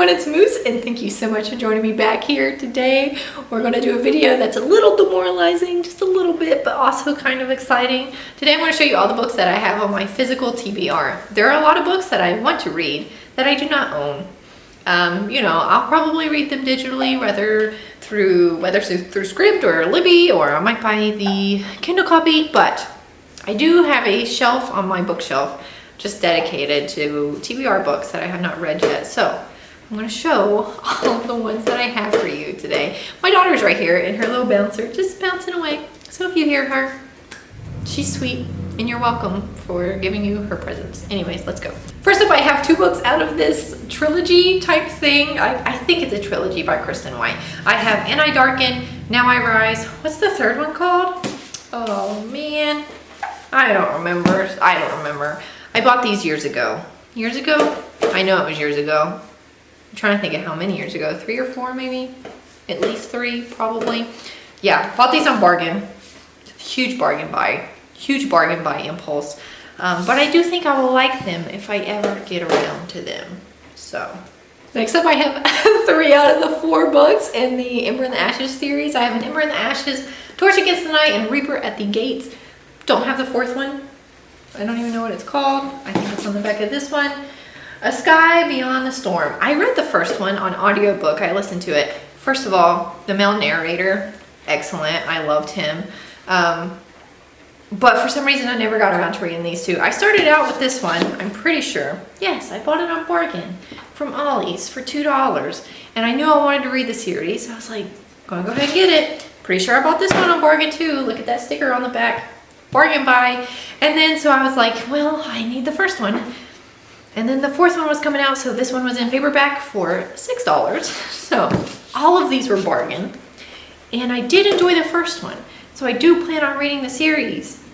everyone, it's Moose, and thank you so much for joining me back here today. We're going to do a video that's a little demoralizing, just a little bit, but also kind of exciting. Today I'm going to show you all the books that I have on my physical TBR. There are a lot of books that I want to read that I do not own. You know, I'll probably read them digitally, whether through Scribd or Libby, or I might buy the Kindle copy, but I do have a shelf on my bookshelf just dedicated to TBR books that I have not read yet. So I'm going to show all of the ones that I have for you today. My daughter's right here in her little bouncer, just bouncing away. So if you hear her, she's sweet and you're welcome for giving you her presents. Anyways, let's go. First up, I have two books out of this trilogy type thing. I think it's a trilogy by Kristen White. I have And I Darken, Now I Rise. What's the third one called? Oh man, I don't remember. I bought these years ago. Years ago? I know it was years ago. I'm trying to think of how many years ago. 3 or 4 maybe? At least 3 probably. Yeah, bought these on bargain. Huge bargain buy impulse. But I do think I will like them if I ever get around to them. So, next up I have 3 out of the 4 books in the Ember in the Ashes series. I have an Ember in the Ashes, Torch Against the Night, and Reaper at the Gates. Don't have the 4th one. I don't even know what it's called. I think it's on the back of this one. A Sky Beyond the Storm. I read the first one on audiobook. I listened to it. First of all, the male narrator, excellent. I loved him. But for some reason, I never got around to reading these 2. I started out with this one, I'm pretty sure. Yes, I bought it on bargain from Ollie's for $2. And I knew I wanted to read the series. So I was like, gonna go ahead and get it. Pretty sure I bought this one on bargain too. Look at that sticker on the back. Bargain buy. And then so I was like, well, I need the first one. And then the 4th one was coming out, so this one was in paperback for $6. So all of these were bargain. And I did enjoy the first one. So I do plan on reading the series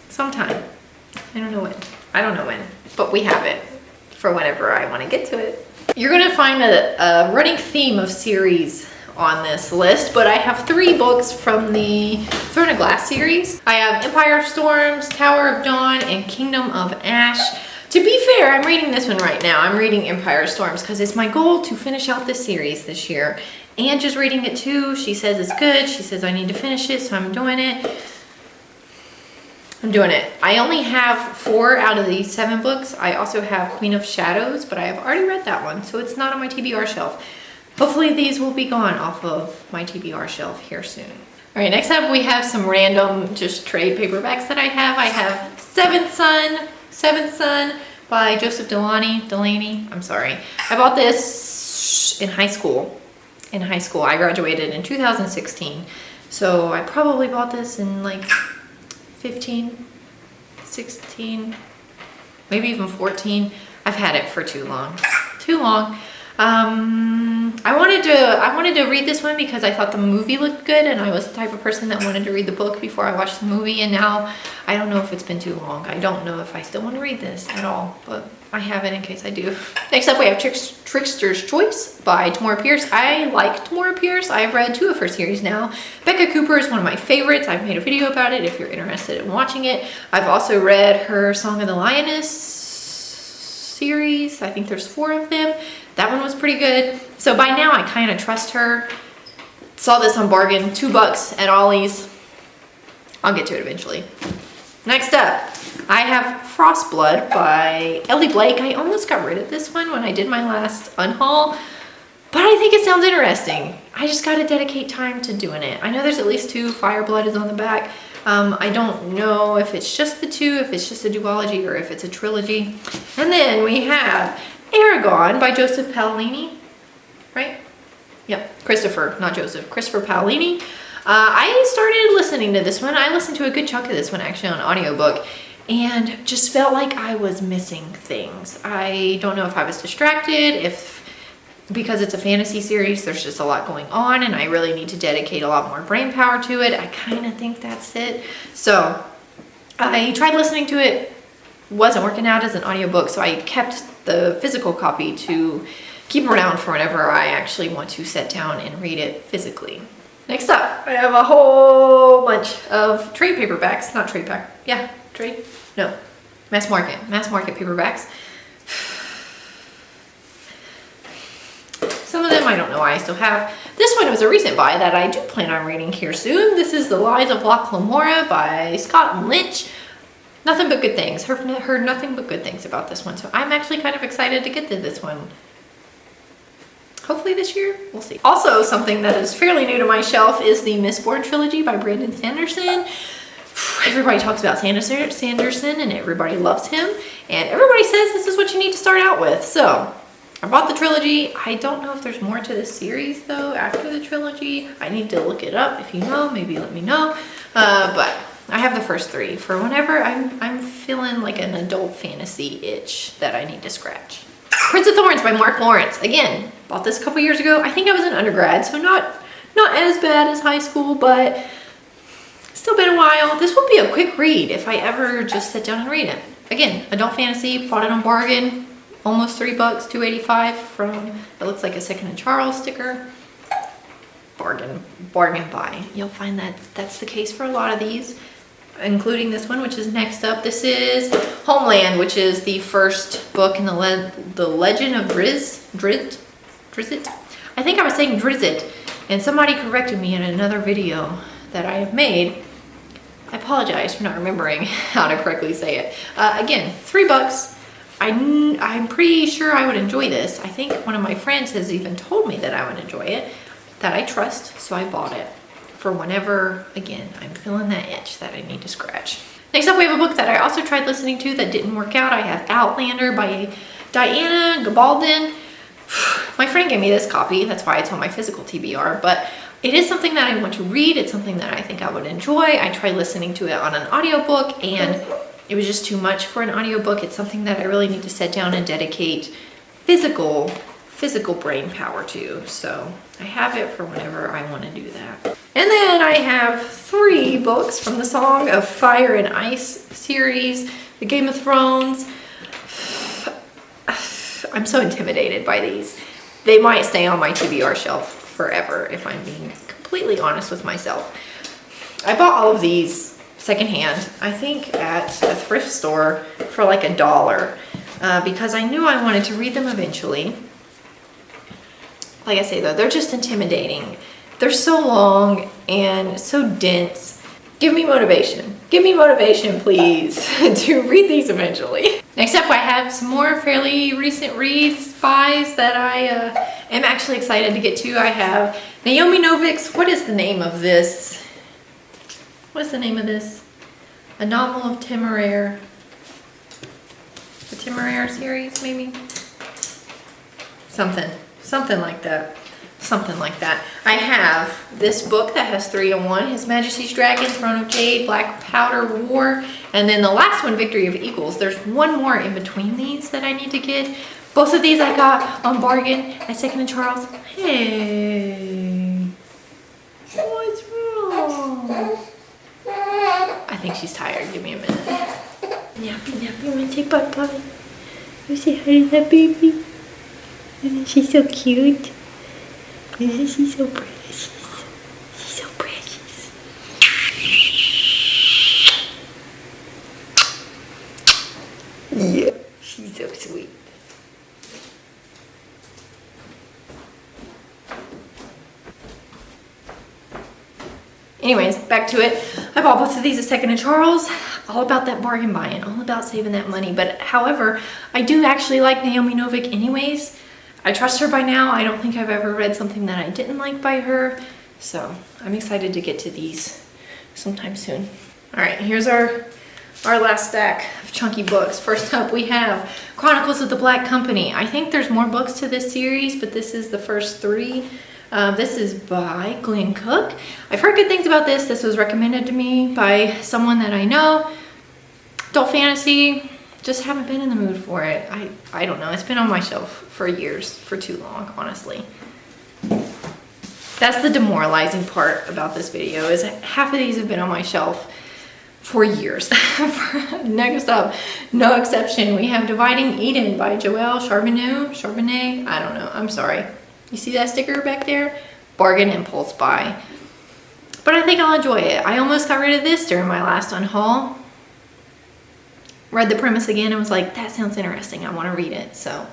sometime. I don't know when, but we have it for whenever I want to get to it. You're going to find a running theme of series on this list, but I have 3 books from the Throne of Glass series. I have Empire of Storms, Tower of Dawn, and Kingdom of Ash. To be fair, I'm reading this one right now. I'm reading Empire of Storms because it's my goal to finish out this series this year. And just reading it too, she says it's good. She says I need to finish it, so I'm doing it. I only have 4 out of the 7 books. I also have Queen of Shadows, but I have already read that one, so it's not on my TBR shelf. Hopefully these will be gone off of my TBR shelf here soon. All right, next up we have some random just trade paperbacks that I have. I have Seventh Son by Joseph Delaney. I'm sorry. I bought this in high school. I graduated in 2016. So I probably bought this in like 15, 16, maybe even 14. I've had it for too long. I wanted to read this one because I thought the movie looked good, and I was the type of person that wanted to read the book before I watched the movie, and now I don't know if it's been too long. I don't know if I still want to read this at all, but I have it in case I do. Next up we have Trickster's Choice by Tamora Pierce. I like Tamora Pierce. I've read 2 of her series now. Becca Cooper is one of my favorites. I've made a video about it if you're interested in watching it. I've also read her Song of the Lioness series. I think there's 4 of them. That one was pretty good. So by now I kind of trust her. Saw this on bargain, $2 at Ollie's. I'll get to it eventually. Next up, I have Frostblood by Ellie Blake. I almost got rid of this one when I did my last unhaul, but I think it sounds interesting. I just got to dedicate time to doing it. I know there's at least 2. Fireblood is on the back. I don't know if it's just the 2, if it's just a duology, or if it's a trilogy. And then we have Eragon by Joseph Paolini, right? Yep, Christopher Paolini. I started listening to this one. I listened to a good chunk of this one actually on audiobook, and just felt like I was missing things. I don't know if I was distracted, because it's a fantasy series, there's just a lot going on, and I really need to dedicate a lot more brain power to it. I kind of think that's it. So I tried listening to it, wasn't working out as an audiobook, so I kept the physical copy to keep around for whenever I actually want to sit down and read it physically. Next up, I have a whole bunch of trade paperbacks, mass market paperbacks. Some of them I don't know why I still have. This one was a recent buy that I do plan on reading here soon. This is The Lies of Locke Lamora by Scott Lynch. Nothing but good things. Heard nothing but good things about this one. So I'm actually kind of excited to get to this one. Hopefully this year, we'll see. Also, something that is fairly new to my shelf is the Mistborn trilogy by Brandon Sanderson. Everybody talks about Sanderson and everybody loves him. And everybody says this is what you need to start out with. So I bought the trilogy. I don't know if there's more to this series though after the trilogy. I need to look it up. If you know, maybe let me know. But I have the first three for whenever I'm feeling like an adult fantasy itch that I need to scratch. Prince of Thorns by Mark Lawrence. Again, bought this a couple years ago. I think I was an undergrad, so not as bad as high school, but still been a while. This will be a quick read if I ever just sit down and read it. Again, adult fantasy, bought it on bargain, almost $3, $2.85 from, it looks like a Second and Charles sticker. Bargain buy. You'll find that that's the case for a lot of these, including this one, which is next up. This is Homeland, which is the first book in the Legend of Drizzt. I think I was saying Drizzt, and somebody corrected me in another video that I have made. I apologize for not remembering how to correctly say it. Again, $3. I'm pretty sure I would enjoy this. I think one of my friends has even told me that I would enjoy it, that I trust, so I bought it for whenever, again, I'm feeling that itch that I need to scratch. Next up, we have a book that I also tried listening to that didn't work out. I have Outlander by Diana Gabaldon. My friend gave me this copy, that's why it's on my physical TBR, but it is something that I want to read. It's something that I think I would enjoy. I tried listening to it on an audiobook and it was just too much for an audiobook. It's something that I really need to sit down and dedicate physical brain power to. So I have it for whenever I want to do that. And then I have 3 books from the Song of Fire and Ice series, the Game of Thrones. I'm so intimidated by these. They might stay on my TBR shelf forever if I'm being completely honest with myself. I bought all of these secondhand, I think at a thrift store for like $1 because I knew I wanted to read them eventually. Like I say though, they're just intimidating. They're so long and so dense. Give me motivation. Give me motivation, please, to read these eventually. Next up, I have some more fairly recent buys that I am actually excited to get to. I have Naomi Novik's, what is the name of this? What's the name of this? A Novel of Temeraire. The Temeraire series, maybe? Something like that. Something like that. I have this book that has 3 in 1, His Majesty's Dragon, Throne of Jade, Black Powder War, and then the last one, Victory of Equals. There's one more in between these that I need to get. Both of these I got on bargain at Second and Charles. Hey, what's wrong? I think she's tired. Give me a minute. Nappy, you wanna say bye-bye? You say hi to that baby? Isn't she so cute? Isn't she so precious? She's so precious. Yeah, she's so sweet. Anyways, back to it. I bought both of these at Second and Charles. All about that bargain buying, all about saving that money. But however, I do actually like Naomi Novik anyways. I trust her by now. I don't think I've ever read something that I didn't like by her. So I'm excited to get to these sometime soon. All right, here's our last stack of chunky books. First up, we have Chronicles of the Black Company. I think there's more books to this series, but this is the first 3. This is by Glenn Cook. I've heard good things about this. This was recommended to me by someone that I know. Adult fantasy, just haven't been in the mood for it. I don't know. It's been on my shelf for years, for too long, honestly. That's the demoralizing part about this video, is half of these have been on my shelf for years. Next up, no exception, we have Dividing Eden by Joelle Charbonnet. I don't know. I'm sorry. You see that sticker back there? Bargain impulse buy. But I think I'll enjoy it. I almost got rid of this during my last unhaul. Read the premise again and was like, that sounds interesting. I want to read it. So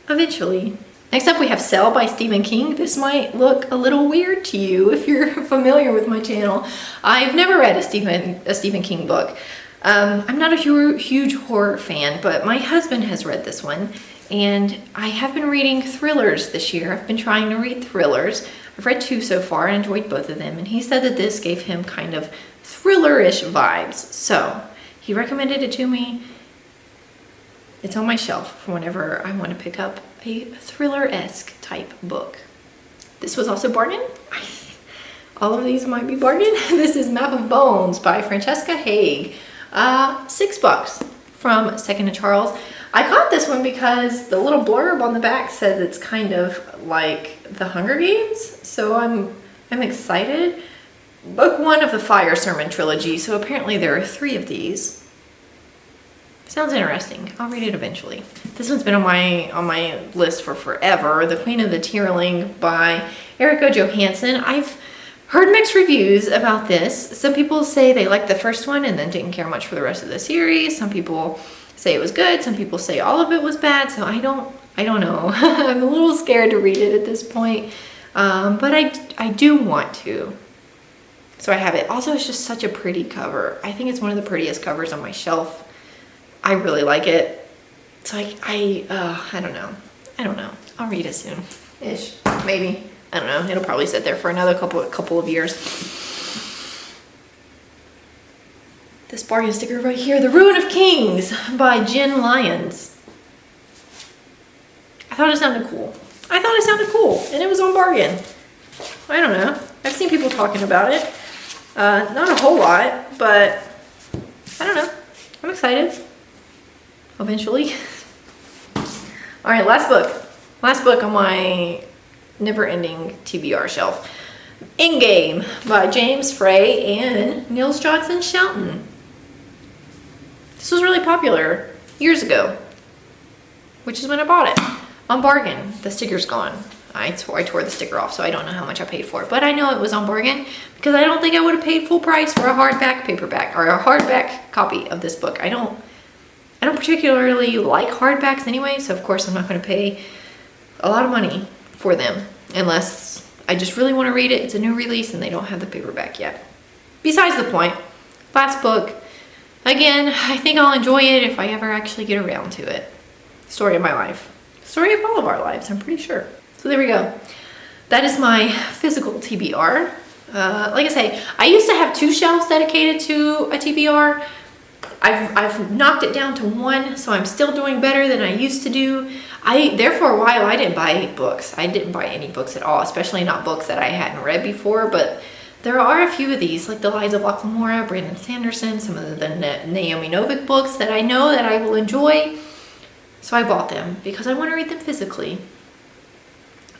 eventually Next up we have Cell by Stephen King. This might look a little weird to you if you're familiar with my channel. I've never read a Stephen King book. I'm not a huge horror fan, but my husband has read this one, and I have been reading thrillers this year. I've been trying to read thrillers. I've read 2 so far and enjoyed both of them, and he said that this gave him kind of thriller-ish vibes. So he recommended it to me. It's on my shelf for whenever I want to pick up a thriller-esque type book. This was also bargain. All of these might be bargain. This is Map of Bones by Francesca Haig. $6 from Second and Charles. I got this one because the little blurb on the back says it's kind of like the Hunger Games, so I'm excited. Book 1 of the Fire Sermon trilogy, so apparently there are 3 of these. Sounds interesting. I'll read it eventually. This one's been on my list for forever. The Queen of the Tearling by Erika Johansen. I've heard mixed reviews about this. Some people say they liked the first one and then didn't care much for the rest of the series. Some people say it was good. Some people say all of it was bad. So I don't know. I'm a little scared to read it at this point. But I do want to. So I have it. Also, it's just such a pretty cover. I think it's one of the prettiest covers on my shelf. I really like it. So I don't know. I'll read it soon. Ish. Maybe. I don't know. It'll probably sit there for another couple of years. This bargain sticker right here, The Ruin of Kings by Jen Lyons. I thought it sounded cool. And it was on bargain. I don't know. I've seen people talking about it. Not a whole lot, but I don't know. I'm excited. Eventually. All right, last book on my never-ending TBR shelf. Endgame by James Fray and Nils Shelton. This was really popular years ago, which is when I bought it. On bargain. The sticker's gone. I tore the sticker off, so I don't know how much I paid for it, but I know it was on bargain because I don't think I would have paid full price for a hardback paperback or a hardback copy of this book. I don't particularly like hardbacks anyway, so of course I'm not going to pay a lot of money for them unless I just really want to read it. It's a new release and they don't have the paperback yet. Besides the point, last book. Again, I think I'll enjoy it if I ever actually get around to it. Story of my life. Story of all of our lives, I'm pretty sure. So there we go. That is my physical TBR. Like I say, I used to have 2 shelves dedicated to a TBR. I've knocked it down to 1, so I'm still doing better than I used to do. There for a while, I didn't buy books. I didn't buy any books at all, especially not books that I hadn't read before, but there are a few of these, like The Lies of Locke Brandon Sanderson, some of the Naomi Novik books that I know that I will enjoy. So I bought them because I want to read them physically.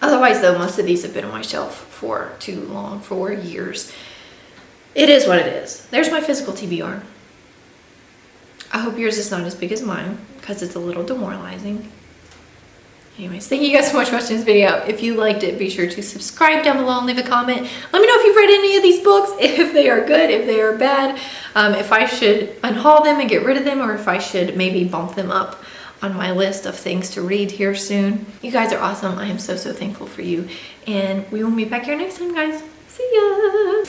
Otherwise, though, most of these have been on my shelf for too long, for years. It is what it is. There's my physical TBR. I hope yours is not as big as mine because it's a little demoralizing. Anyways, thank you guys so much for watching this video. If you liked it, be sure to subscribe down below and leave a comment. Let me know if you've read any of these books, if they are good, if they are bad, if I should unhaul them and get rid of them, or if I should maybe bump them up on my list of things to read here soon. You guys are awesome. I am so thankful for you. And we will meet back here next time, guys. See ya!